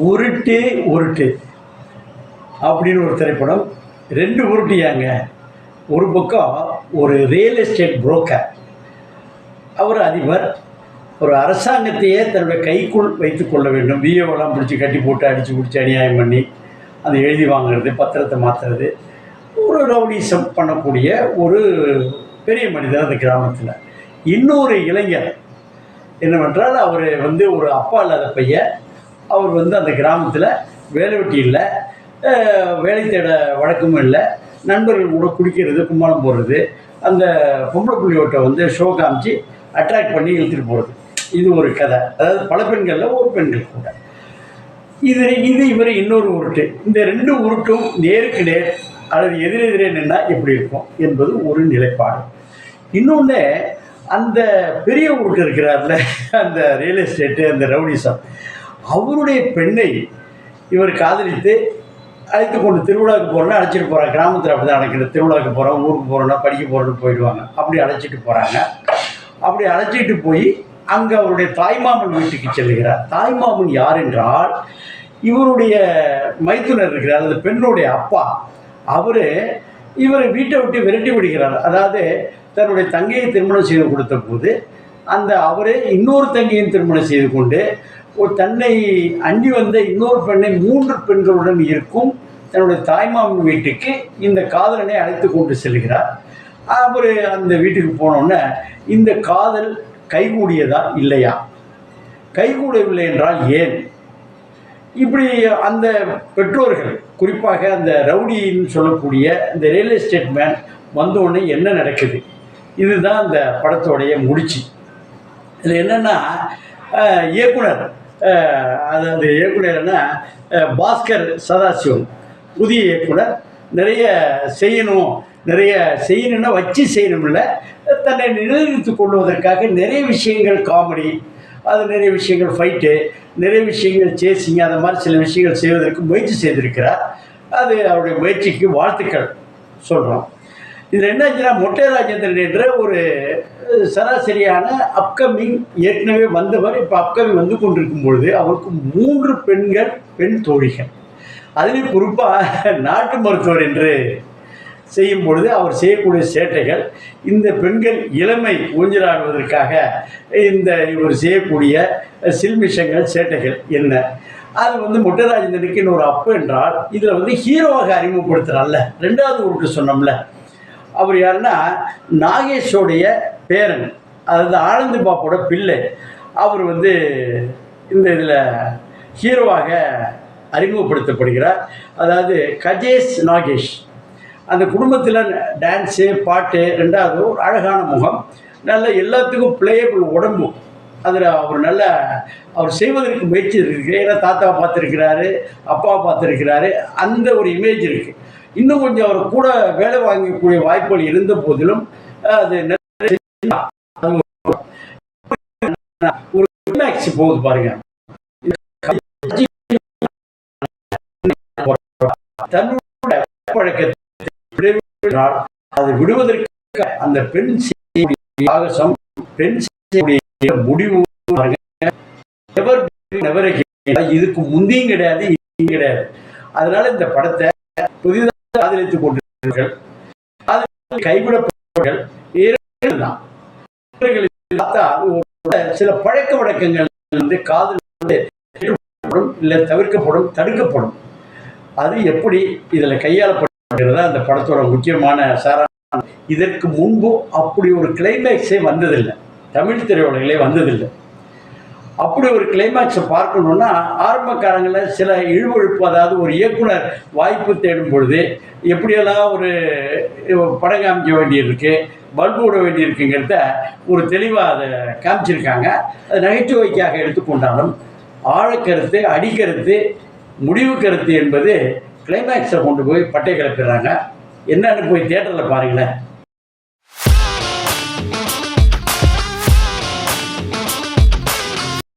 உருட்டு உருட்டு அப்படின்னு ஒரு திரைப்படம். 2 உருட்டியாங்க. ஒரு பக்கம் ஒரு ரியல் எஸ்டேட் புரோக்கர், அவர் அதிபர், ஒரு அரசாங்கத்தையே தன்னுடைய கைக்குள் வைத்து கொள்ள வேண்டும். விஏஓலாம் பிடிச்சி கட்டி போட்டு அடித்து பிடிச்சி அநியாயம் பண்ணி அதை எழுதி வாங்குறது, பத்திரத்தை மாற்றுறது, ஒரு ரவுடிசம் பண்ணக்கூடிய ஒரு பெரிய மனிதர் அந்த கிராமத்தில். இன்னொரு இளைஞர் என்னவென்றால், அவர் ஒரு அப்பா இல்லாத பையன். அவர் அந்த கிராமத்தில் வேலை வெட்டி இல்லை, வேலை தேட வழக்கமும் இல்லை, நண்பர்கள் கூட குடிக்கிறது, கும்மாளம் போடுறது, அந்த பொம்பளை புள்ளியோட்டை ஷோ காமிச்சு அட்ராக்ட் பண்ணி இழுத்துட்டு போகிறது. இது ஒரு கதை. அதாவது பல பெண்களில் ஒரு பெண்கள் கூட. இவர் இன்னொரு உருட்டு. இந்த 2 உருட்டும் நேருக்கு நேர் அல்லது எதிரெதிரே நின்னால் எப்படி இருக்கும் என்பது ஒரு நிலைப்பாடு. இன்னொன்று, அந்த பெரிய உருட்டு இருக்கிறார்ல, அந்த ரியல் எஸ்டேட்டு, அந்த ரவுடிசம், அவருடைய பெண்ணை இவர் காதலித்து அழைத்து கொண்டு திருவிழாவுக்கு போகிறோன்னா அழைச்சிட்டு போகிறாங்க. கிராமத்தில் அப்படி தான் நடக்குது. திருவிழாவுக்கு போகிறோம், ஊருக்கு போகிறோன்னா, படிக்க போகிறோன்னு போயிடுவாங்க. அப்படி அழைச்சிட்டு போகிறாங்க. அப்படி அழைச்சிட்டு போய் அங்கே அவருடைய தாய்மாமன் வீட்டுக்கு செல்லுகிறார். தாய்மாமன் யார் என்றால், இவருடைய மைத்துனர் இருக்கிறார், அந்த பெண்ணுடைய அப்பா. இவரை வீட்டை விட்டு விரட்டி விடுகிறார். அதாவது தன்னுடைய தங்கையை திருமணம் செய்து கொடுத்த போது அவரே இன்னொரு தங்கையும் திருமணம் செய்து கொண்டு தன்னை அண்டி வந்த இன்னொரு பெண்ணை 3 பெண்களுடன் இருக்கும் தன்னுடைய தாய்மாமன் வீட்டுக்கு இந்த காதலனை அழைத்து கொண்டு செல்கிறார். அவர் அந்த வீட்டுக்கு போனோன்னே இந்த காதல் கைகூடியதா இல்லையா, கைகூடவில்லை என்றால் ஏன், இப்படி அந்த பெற்றோர்கள், குறிப்பாக அந்த ரவுடின்னு சொல்லக்கூடிய இந்த ரியல் எஸ்டேட் மேன் வந்தோடனே என்ன நடக்குது, இதுதான் அந்த படத்தோடைய முடிச்சு. இதில் என்னென்னா, இயக்குனர், அதாவது இயக்குனர்னா பாஸ்கர் சதாசிவம், புதிய இயக்குனர். நிறைய செய்யணும்னா வச்சு செய்யணும்ல, தன்னை நிலைநிறுத்திக் கொள்வதற்காக நிறைய விஷயங்கள் காமெடி, அது நிறைய விஷயங்கள் ஃபைட்டு, நிறைய விஷயங்கள் சேசிங், அந்த மாதிரி சில விஷயங்கள் செய்வதற்கு முயற்சி செய்திருக்கிறார். அது அவருடைய முயற்சிக்கு வாழ்த்துக்கள் சொல்கிறோம். இதில் என்னாச்சுன்னா, மொட்டை ராஜேந்திரன் என்ற ஒரு சராசரியான அப்கமிங், ஏற்கனவே வந்தவர், இப்போ அப்கமிங் வந்து கொண்டிருக்கும் பொழுது அவருக்கு 3 பெண் தோழிகள். அதுலேயும் குறிப்பாக நாட்டு மருத்துவர் என்று செய்யும் பொழுது அவர் செய்யக்கூடிய சேட்டைகள், இந்த பெண்கள் இளமை ஊஞ்சலாடுவதற்காக இவர் செய்யக்கூடிய சில்மிஷங்கள், சேட்டைகள் என்ன, அது மொட்டை ராஜேந்திரனுக்கு இன்னொரு அப்பு என்றால், இதில் ஹீரோவாக அறிமுகப்படுத்துகிறார்ல, 2வது உருட்டு சொன்னோம்ல, அவர் யாருன்னா நாகேஷோடைய பேரன், அதாவது ஆனந்தி பாப்போட பிள்ளை. அவர் இந்த இதில் ஹீரோவாக அறிமுகப்படுத்தப்படுகிறார். அதாவது கஜேஷ் நாகேஷ். அந்த குடும்பத்தில் டான்ஸு, பாட்டு, 2வது ஒரு அழகான முகம், நல்ல எல்லாத்துக்கும் பிளேயபிள் உடம்பு. அதில் அவர் செய்வதற்கு முயற்சி இருக்குது. ஏன்னா தாத்தாவை பார்த்துருக்கிறாரு, அப்பாவை பார்த்துருக்கிறாரு, அந்த ஒரு இமேஜ் இருக்குது. இன்னும் கொஞ்சம் அவர் கூட வேலை வாங்கக்கூடிய வாய்ப்புகள் இருந்த போதிலும் அது ஒரு கிளைமேக்ஸ் போகுது பாருங்க. தன்னுடைய பழக்கத்தை அது விடுவதற்கு அந்த பெண் ஆகசம், பெண் முடிவு இதுக்கு முந்தியும் கிடையாது, இனியும் கிடையாது. அதனால இந்த படத்தை புதிதாக ஆதரித்துக் கொண்டிருக்கிறார்கள். கைவிடப்பட்டவர்கள் சில பழக்க வழக்கங்கள் காதல் இல்லை தவிர்க்கப்படும், தடுக்கப்படும். அது எப்படி இதில் கையாளப்படுகிறதா அந்த படத்தோட முக்கியமான சாராம்சம். இதற்கு முன்பு அப்படி ஒரு கிளைமேக்ஸே வந்ததில்லை, தமிழ் திரையுலகிலே வந்ததில்லை. அப்படி ஒரு கிளைமேக்ஸை பார்க்கணுன்னா ஆரம்பக்காரங்களில் சில இழுவழுப்பு, அதாவது ஒரு இயக்குனர் வாய்ப்பு தேடும் பொழுது எப்படியெல்லாம் ஒரு படம் காமிக்க வேண்டியிருக்கு, பல்பு விட வேண்டியிருக்குங்கிறத ஒரு தெளிவாக அதை காமிச்சிருக்காங்க. அது நகைச்சுவைக்காக எடுத்துக்கொண்டாலும் ஆழக்கருத்து, அடிக்கருத்து, முடிவு கருத்து என்பது கிளைமேக்ஸை கொண்டு போய் பட்டை கிளப்பிடுறாங்க. என்னன்னு போய் தியேட்டரில் பாருங்களேன்.